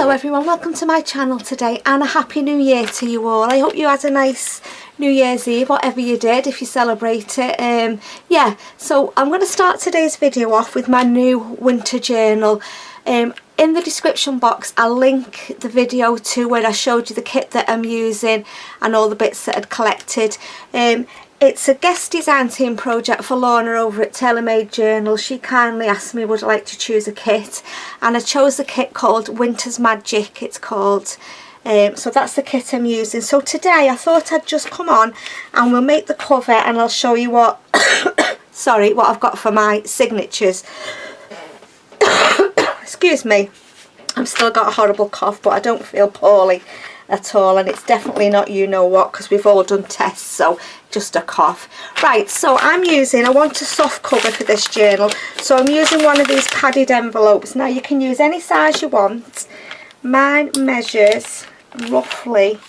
Hello everyone, welcome to my channel today and a happy new year to you all. I hope you had a nice New Year's Eve, whatever you did, if you celebrate it. Yeah, so I'm going to start today's video off with my new winter journal. In the description box I'll link the video to where I showed you the kit that I'm using and all the bits that I'd collected. It's a guest design team project for Lorna over at TaylorMade Journal. She kindly asked me would I like to choose a kit, and I chose a kit called Winter's Magic, it's called. So that's the kit I'm using. So today I thought I'd just come on and we'll make the cover and I'll show you what sorry, what I've got for my signatures. Excuse me, I've still got a horrible cough, but I don't feel poorly at all, and it's definitely not you know what, because we've all done tests, so just a cough. Right, so I want a soft cover for this journal, so I'm using one of these padded envelopes. Now you can use any size you want. Mine measures roughly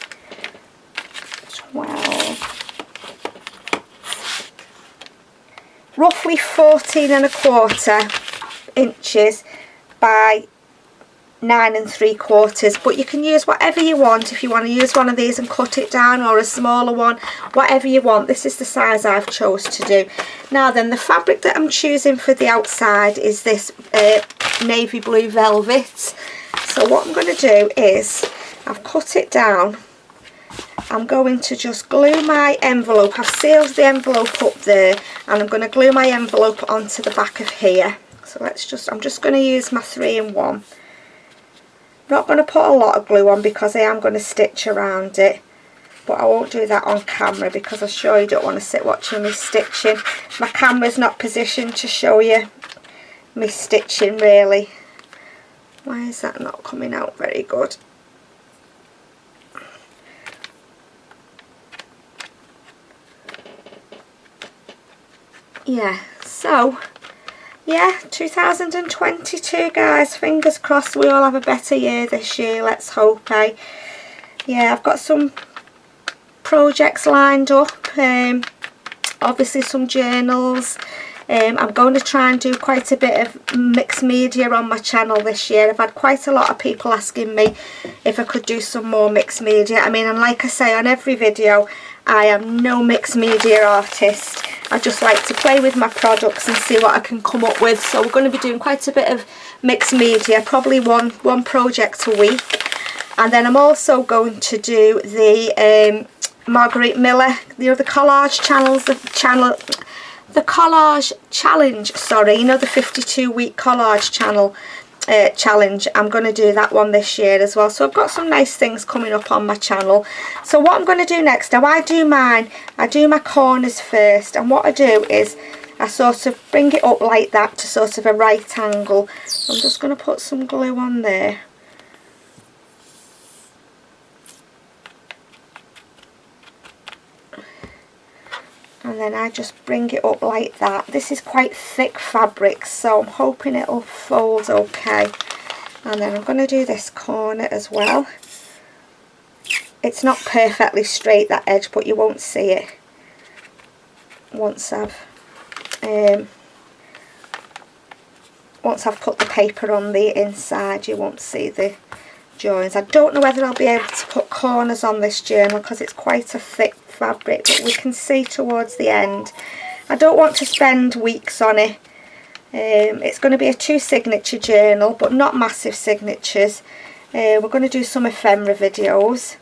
14 1/4 inches by 9 3/4, but you can use whatever you want. If you want to use one of these and cut it down, or a smaller one, whatever you want. This is the size I've chose to do. Now then, the fabric that I'm choosing for the outside is this navy blue velvet. So what I'm going to do is, I've cut it down, I'm going to just glue my envelope. I've sealed the envelope up there, and I'm going to glue my envelope onto the back of here. So I'm just going to use my 3-in-1. Not going to put a lot of glue on because I am going to stitch around it, but I won't do that on camera because I'm sure you don't want to sit watching me stitching. My camera's not positioned to show you me stitching really. Why is that not coming out very good? Yeah, so yeah, 2022 guys, fingers crossed we all have a better year this year, let's hope, eh? Yeah, I've got some projects lined up, obviously some journals. I'm going to try and do quite a bit of mixed media on my channel this year. I've had quite a lot of people asking me if I could do some more mixed media. I mean, and like I say on every video, I am no mixed media artist. I just like to play with my products and see what I can come up with. So we're going to be doing quite a bit of mixed media, probably one project a week. And then I'm also going to do the Marguerite Miller, the collage channels, the collage challenge, sorry, you know, the 52-week collage channel challenge. I'm going to do that one this year as well. So I've got some nice things coming up on my channel. So what I'm going to do next, now I do my corners first, and what I do is I sort of bring it up like that to sort of a right angle. So I'm just going to put some glue on there. And then I just bring it up like that. This is quite thick fabric, so I'm hoping it'll fold okay. And then I'm going to do this corner as well. It's not perfectly straight, that edge, but you won't see it once I've put the paper on the inside. You won't see the joins. I don't know whether I'll be able to put corners on this journal because it's quite a thick fabric, but we can see towards the end. I don't want to spend weeks on it. It's going to be a 2 signature journal, but not massive signatures. We're going to do some ephemera videos.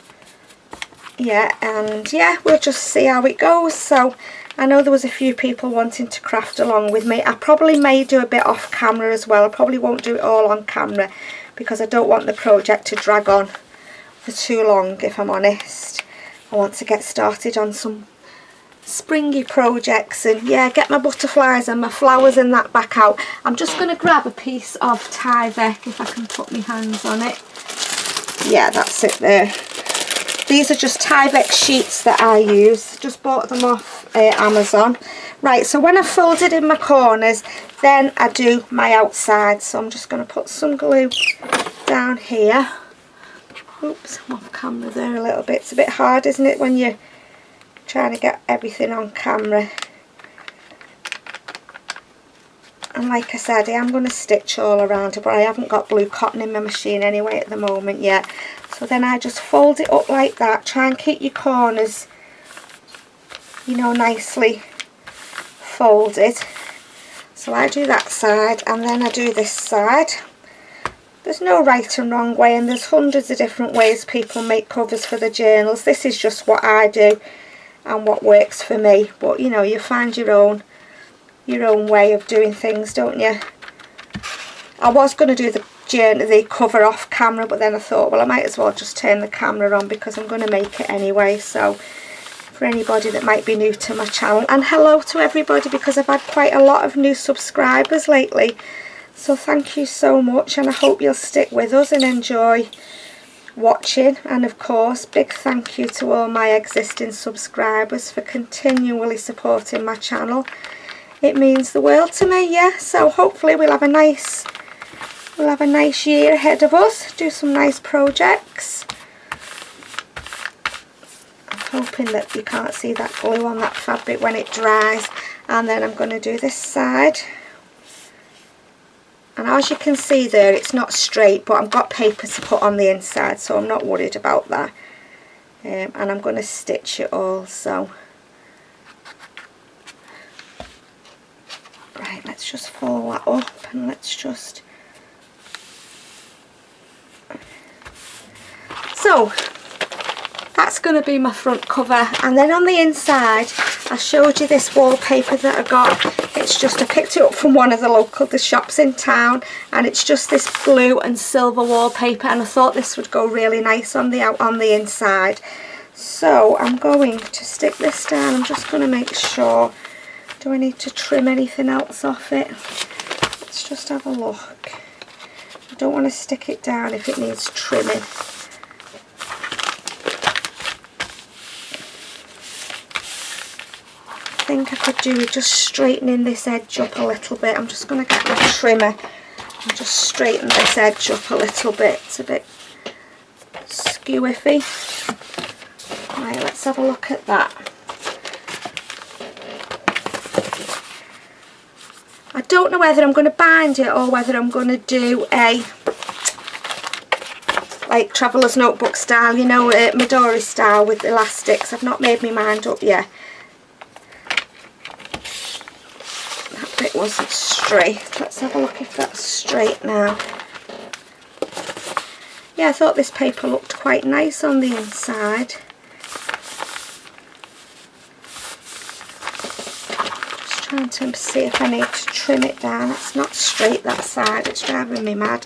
Yeah, and yeah, we'll just see how it goes. So I know there was a few people wanting to craft along with me. I probably may do a bit off camera as well. I probably won't do it all on camera because I don't want the project to drag on for too long, if I'm honest. I want to get started on some springy projects and yeah, get my butterflies and my flowers and that back out. I'm just going to grab a piece of Tyvek if I can put my hands on it. Yeah, that's it there. These are just Tyvek sheets that I use. Just bought them off Amazon. Right, so when I've folded in my corners, then I do my outside. So I'm just going to put some glue down here. Oops, I'm off camera there a little bit. It's a bit hard, isn't it, when you're trying to get everything on camera. And like I said, I am going to stitch all around it, but I haven't got blue cotton in my machine anyway at the moment yet. So then I just fold it up like that. Try and keep your corners, you know, nicely folded. So I do that side and then I do this side. There's no right and wrong way, and there's hundreds of different ways people make covers for the journals. This is just what I do and what works for me, but you know, you find your own way of doing things, don't you? I was going to do the cover off camera, but then I thought, well, I might as well just turn the camera on because I'm going to make it anyway. So for anybody that might be new to my channel, and hello to everybody, because I've had quite a lot of new subscribers lately, so thank you so much, and I hope you'll stick with us and enjoy watching. And of course, big thank you to all my existing subscribers for continually supporting my channel. It means the world to me, yeah. So hopefully we'll have a nice year ahead of us, do some nice projects. I'm hoping that you can't see that glue on that fabric when it dries. And then I'm going to do this side. And as you can see there, it's not straight, but I've got paper to put on the inside, so I'm not worried about that. And I'm going to stitch it all, so. Right, let's just fold that up and let's just. So, that's going to be my front cover. And then on the inside, I showed you this wallpaper that I got. It's just, I picked it up from one of the shops in town, and it's just this blue and silver wallpaper, and I thought this would go really nice on the inside. So I'm going to stick this down. I'm just going to make sure, do I need to trim anything else off it? Let's just have a look. I don't want to stick it down if it needs trimming. I think I could do with just straightening this edge up a little bit. I'm just going to get my trimmer and just straighten this edge up a little bit. It's a bit skew-iffy. Right, let's have a look at that. I don't know whether I'm going to bind it or whether I'm going to do a like Traveller's Notebook style, you know, Midori style with elastics. I've not made my mind up yet. It wasn't straight. Let's have a look if that's straight now. Yeah, I thought this paper looked quite nice on the inside. Just trying to see if I need to trim it down. It's not straight, that side. It's driving me mad.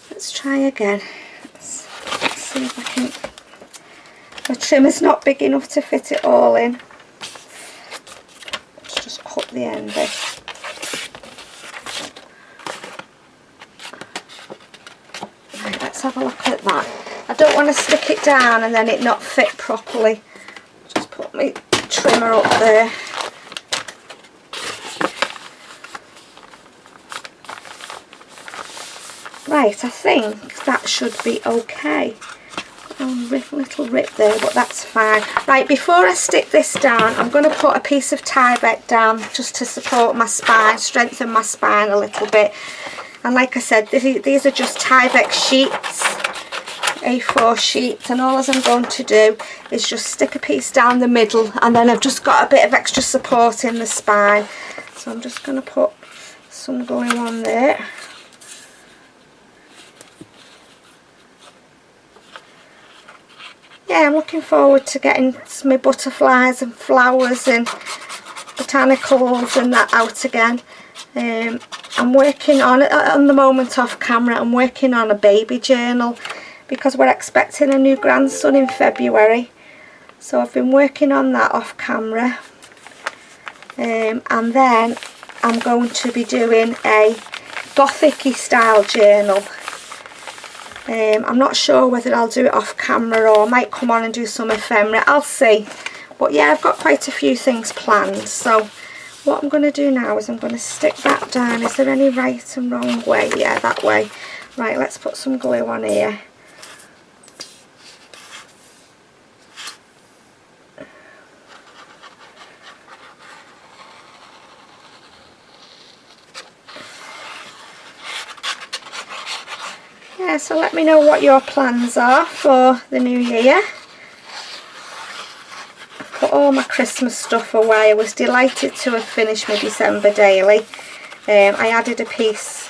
Let's try again. Let's see if I can. My trimmer's not big enough to fit it all in. Cut the end there. Right, let's have a look at that. I don't want to stick it down and then it not fit properly. Just put my trimmer up there. Right, I think that should be okay. Little rip there, but that's fine. Right, before I stick this down, I'm going to put a piece of Tyvek down just to support my spine, strengthen my spine a little bit. And like I said, these are just Tyvek sheets, A4 sheets, and all I'm going to do is just stick a piece down the middle, and then I've just got a bit of extra support in the spine. So I'm just going to put some glue on there. Yeah, I'm looking forward to getting my butterflies and flowers and botanicals and that out again. I'm working on the moment off camera, I'm working on a baby journal because we're expecting a new grandson in February. So I've been working on that off camera. And then I'm going to be doing a Gothic-y style journal. I'm not sure whether I'll do it off camera or I might come on and do some ephemera. I'll see. But yeah, I've got quite a few things planned. So what I'm going to do now is I'm going to stick that down. Is there any right and wrong way? Yeah, that way. Right, let's put some glue on here. Yeah, so let me know what your plans are for the new year. I've put all my Christmas stuff away. I was delighted to have finished my December daily. I added a piece,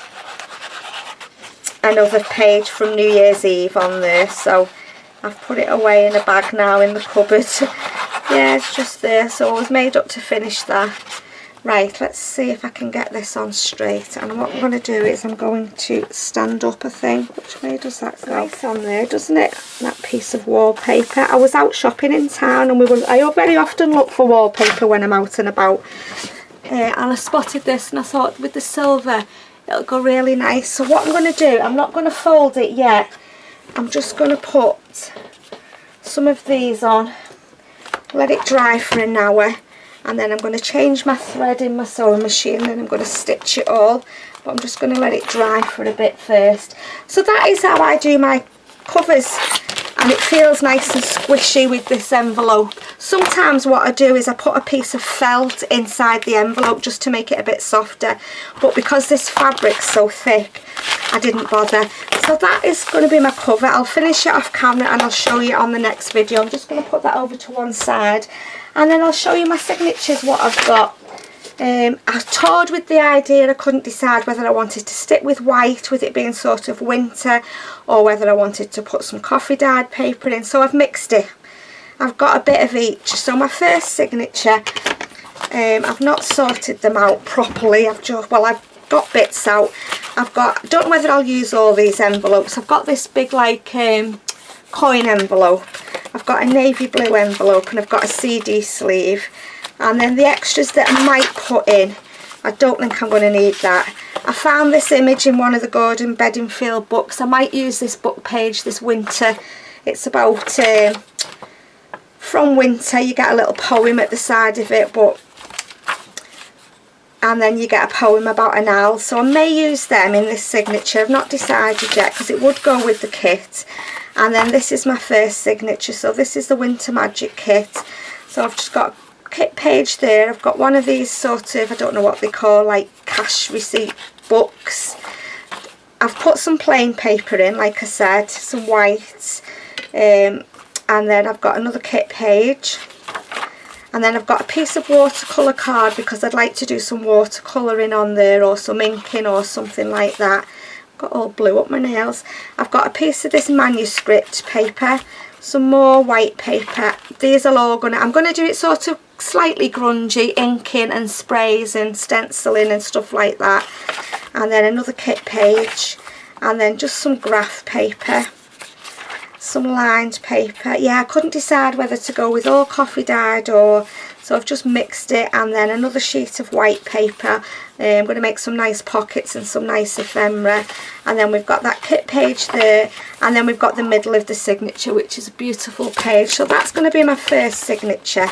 another page from New Year's Eve on there, so I've put it away in a bag now in the cupboard. Yeah, it's just there, so I was made up to finish that. Right, let's see if I can get this on straight. And what I'm going to do is I'm going to stand up, I think. Which way does that go? Nice on there, doesn't it? That piece of wallpaper. I was out shopping in town, and I very often look for wallpaper when I'm out and about. And I spotted this, and I thought with the silver, it'll go really nice. So what I'm going to do, I'm not going to fold it yet. I'm just going to put some of these on, let it dry for an hour. And then I'm going to change my thread in my sewing machine, and I'm going to stitch it all. But I'm just going to let it dry for a bit first. So that is how I do my covers. And it feels nice and squishy with this envelope. Sometimes what I do is I put a piece of felt inside the envelope just to make it a bit softer. But because this fabric's so thick, I didn't bother. So that is going to be my cover. I'll finish it off camera and I'll show you on the next video. I'm just going to put that over to one side. And then I'll show you my signatures, what I've got. I toured with the idea. I couldn't decide whether I wanted to stick with white, with it being sort of winter, or whether I wanted to put some coffee dyed paper in. So I've mixed it. I've got a bit of each. So my first signature, I've not sorted them out properly. I've got bits out. I don't know whether I'll use all these envelopes. I've got this big like coin envelope. I've got a navy blue envelope, and I've got a CD sleeve. And then the extras that I might put in, I don't think I'm going to need that. I found this image in one of the Gordon Bedingfield books. I might use this book page this winter. It's about, from winter, you get a little poem at the side of it, and then you get a poem about an owl. So I may use them in this signature. I've not decided yet, because it would go with the kit. And then this is my first signature. So this is the Winter Magic kit. So I've just got a kit page there. I've got one of these sort of, I don't know what they call, like cash receipt books. I've put some plain paper in, like I said, some whites. And then I've got another kit page. And then I've got a piece of watercolour card, because I'd like to do some watercolouring on there, or some inking or something like that. Got all blue up my nails. I've got a piece of this manuscript paper, some more white paper. These are all I'm going to do it sort of slightly grungy, inking and sprays and stenciling and stuff like that. And then another kit page, and then just some graph paper, some lined paper. Yeah, I couldn't decide whether to go with all coffee dyed or, so I've just mixed it. And then another sheet of white paper. I'm going to make some nice pockets and some nice ephemera. And then we've got that kit page there, and then we've got the middle of the signature, which is a beautiful page. So that's going to be my first signature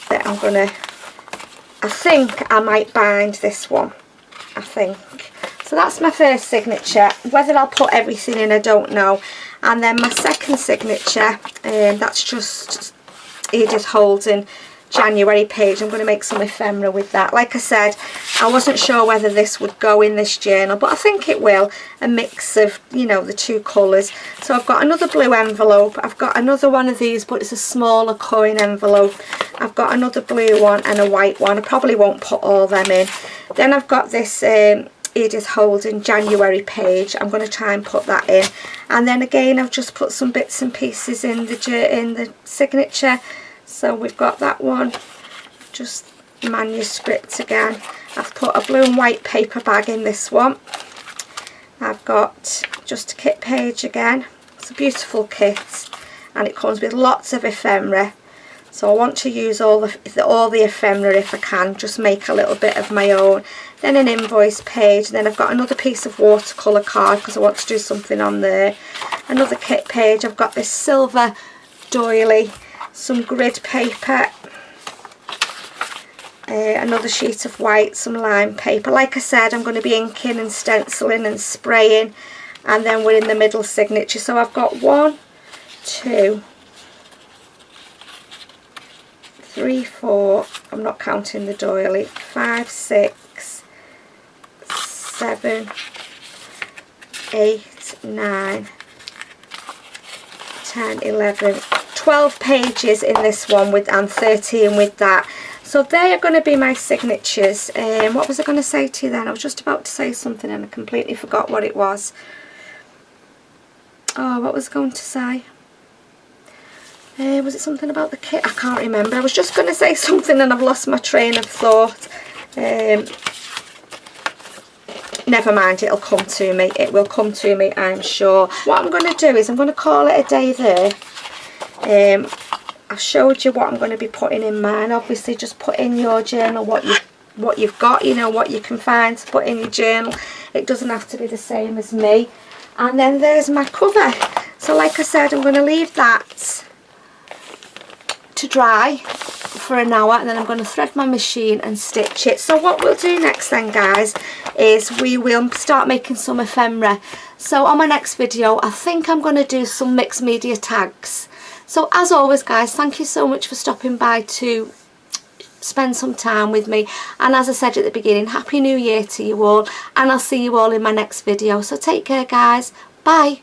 that I'm going to, I think I might bind this one, I think. So that's my first signature. Whether I'll put everything in, I don't know. And then my second signature, that's just Edith Holden January page. I'm going to make some ephemera with that. Like I said, I wasn't sure whether this would go in this journal, but I think it will. A mix of, you know, the two colours. So I've got another blue envelope. I've got another one of these, but it's a smaller coin envelope. I've got another blue one and a white one. I probably won't put all them in. Then I've got this Edith Holden January page. I'm going to try and put that in. And then again, I've just put some bits and pieces in the signature. So we've got that one, just manuscript again. I've put a blue and white paper bag in this one. I've got just a kit page again. It's a beautiful kit, and it comes with lots of ephemera. So I want to use all the ephemera if I can, just make a little bit of my own. Then an invoice page, and then I've got another piece of watercolour card because I want to do something on there. Another kit page. I've got this silver doily, some grid paper, another sheet of white, some lime paper. Like I said, I'm going to be inking and stenciling and spraying, and then we're in the middle signature. So I've got 1, 2, 3, 4, I'm not counting the doily, 5, 6, 7, 8, 8, 9, 10, 11, 12 pages in this one with, and 13 with that. So they are going to be my signatures. What was I going to say to you then? I was just about to say something and I completely forgot what it was. Oh, what was I going to say? Was it something about the kit? I can't remember. I was just going to say something and I've lost my train of thought. Never mind, it'll come to me. It will come to me, I'm sure. What I'm going to do is I'm going to call it a day there. I've showed you what I'm going to be putting in mine. Obviously, just put in your journal what you've got, you know, what you can find to put in your journal. It doesn't have to be the same as me. And then there's my cover. So like I said, I'm going to leave that to dry for an hour, and then I'm going to thread my machine and stitch it. So what we'll do next then, guys, is we will start making some ephemera. So on my next video, I think I'm going to do some mixed media tags. So as always, guys, thank you so much for stopping by to spend some time with me. And as I said at the beginning, Happy New Year to you all, and I'll see you all in my next video. So take care, guys. Bye.